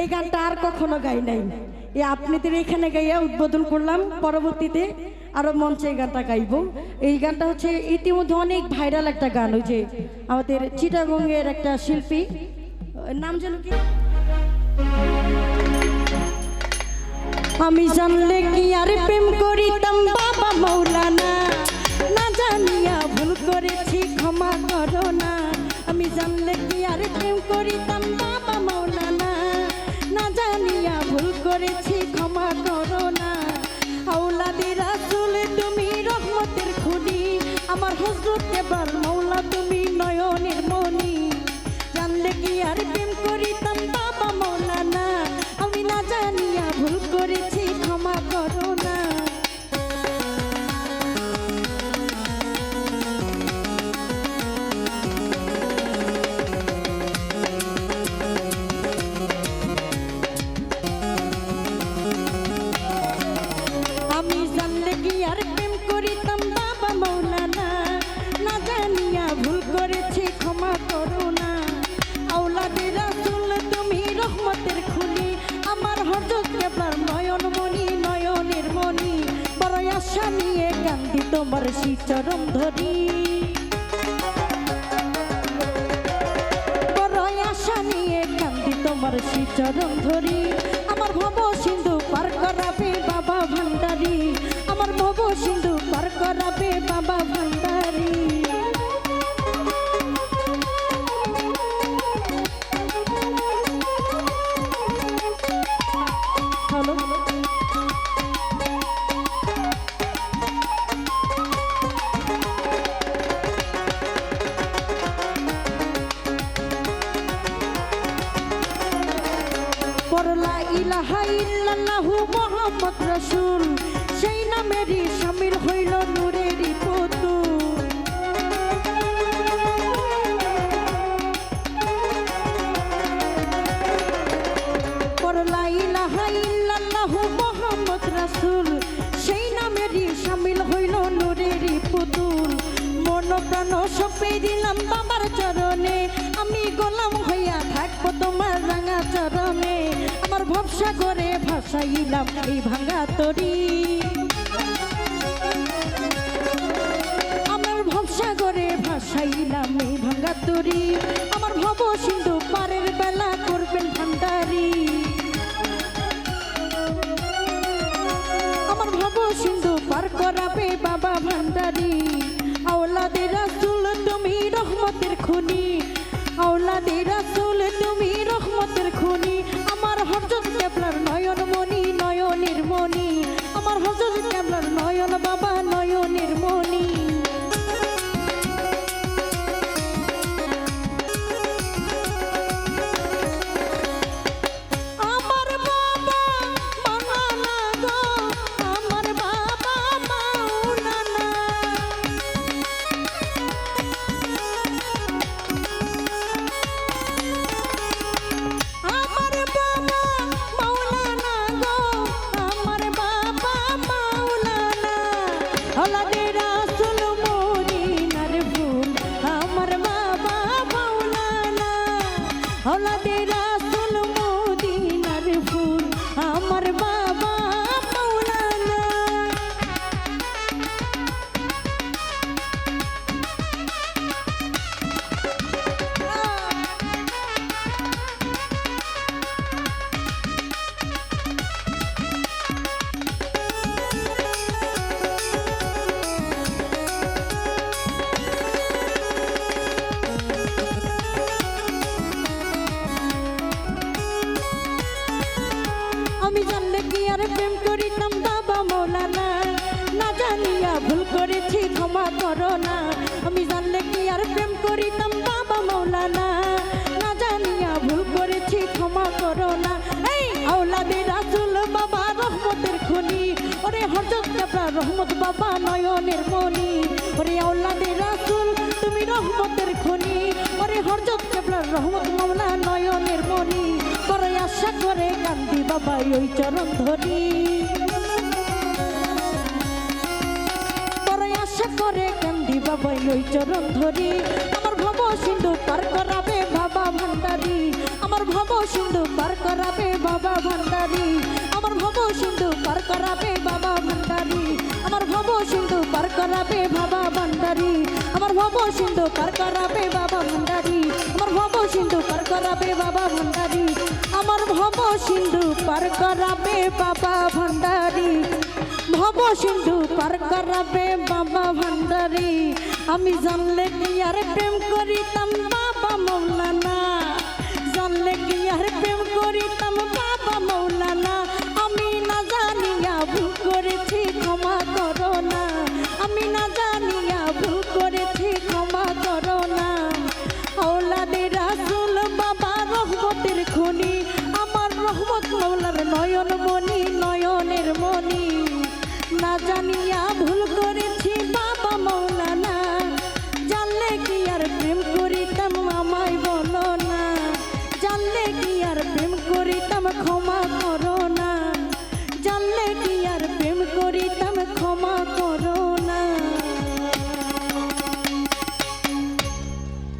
এই গানটা আর কখনো গাই নাই, এই আপনাদের এখানে গাইয়া উদ্বোধন করলাম। পরবর্তীতে আরো মঞ্চে এই গানটা গাইব। এই গানটা হচ্ছে ইতিমধ্যে অনেক ভাইরাল একটা গান, ওই যে আমাদের চিটাগংয়ের একটা শিল্পী, নাম যেন কি, আমি জানলে কি আর প্রেম করিতাম বাবা মৌলানা, না জানিয়া ভুল করেছি ক্ষমা করো না। আমি জানলে কি আর প্রেম করিতাম বাবা মৌলানা, না জানিয়া ভুল করেছি ক্ষমা করো না। আওলাদে রাসূল তুমি রহমতের খুনি, আমার হযরত কেবল মৌলা তুমি নয়নের মনি। জানলে কি আর প্রেম করিতাম বাবা মৌলানা, আমি না জানিয়া ভুল করেছি ক্ষমা করো না। আমি জানলে কি আর প্রেম করিতাম বাবা মৌলানা, না জানিয়া ভুল করেছি ক্ষমা করো না। আওলাদে রাসূল তুমি রহমতের খুনি, আমার হযরত কেবলার নয়ন মনি নয়নের মনি। বড় আশা নিয়ে কান্দি তোমার শ্রীচরণ ধরি, বড় আশা নিয়ে কান্দি তোমার শ্রীচরণ ধরি। আমার ভব সিন্ধু পার করাবে বাবা ভান্ডারি, আমার ভব সিন্ধু পার করাবে বাবা ভান্ডারি। লা ইলাহা ইল্লাল্লাহু মুহাম্মদ রাসূল, সেই নামেরই শামিল হইল নূরেরই পুতুল। লা ইলাহা ইল্লাল্লাহু মুহাম্মদ রাসূল, সেই নামেরই শামিল হইল নূরেরই পুতুল। মন প্রাণ সঁপে দিলাম বাবার চরণে, আমি গোলাম হইয়া থাকবো তোমার রাঙা চরণে। আমার ভবসা করে ভাসাইলাম এই ভাঙা তরি, আমার ভবসা করে ভাসাইলাম এই ভাঙা তরি। আমার ভব সিন্ধু পারের বেলা করবেন ভান্ডারি, আমার ভব সিন্ধু পার করাবে বাবা ভান্ডারি। আওলাদে রাসূল তুমি রহমতের খুনি, আওলাদে রাসূল তুমি রহমতের খুনি। আমার হযরত কেবলার নয়ন মনি নয়নের মনি, আমার হযরত কেবলার নয়ন বাবা নয়নের মনি। আমার বাবা মাওলানা গো, আমার বাবা মাওলানা, আমার বাবা মাওলানা গো, আমার বাবা মাওলানা। আওলাদে রাসূল মদিনার ফুল, আমার বাবা মাওলানা। আওলাদে রাসূল মদিনার ফুল, আমার বাবা মাওলানা। আমি জানলে কি আর প্রেম করিতাম বাবা মৌলানা, না জানিয়া ভুল করেছি ক্ষমা করো না। আমি জানলে কি আর প্রেম করিতাম বাবা মৌলানা, না জানিয়া ভুল করেছি ক্ষমা করো না। এই আওলাদে রাসূল বাবা রহমতের খুনি, ওরে হযরত কেবলা রহমত বাবা নয়নের মনি। ওরে আওলাদে রাসূল তুমি রহমতের খুনি, ওরে হযরত কেবলা রহমত মাওলা নয়নের মনি। বড় আশা করে কান্দি বাবা ওই চরণ ধরি, বড় আশা করে কান্দি বাবা ওই চরণ ধরি। আমার ভব সিন্ধু পার করাবে বাবা ভান্ডারি। ভান্ডারি আমার ভব সিন্ধু পার করাবে বাবা ভান্ডারি আমার ভব সিন্ধু পার করাবে বাবা ভান্ডারি আমার ভব সিন্ধু পার করাবে বাবা ভান্ডারি আমার ভব সিন্ধু পার করাবে বাবা ভান্ডারি আমার ভব সিন্ধু পার করাবে বাবা ভান্ডারি আমার ভব সিন্ধু পার করাবে বাবা ভান্ডারি ভব সিন্ধু পার করাবে বাবা ভান্ডারি আমি জানলে কি আর প্রেম করিতাম বাবা মৌলানা জানলে কি আর প্রেম করিতাম বাবা মৌলানা আমি না জানিয়া ভুল করেছি ক্ষমা করো না আমি না জানিয়া ভুল করেছি ক্ষমা করো না আওলাদে রাসূল বাবা রহমতের খনি আমার রহমত মৌলার নয়ন মনি নয়নের মনি না জানিয়া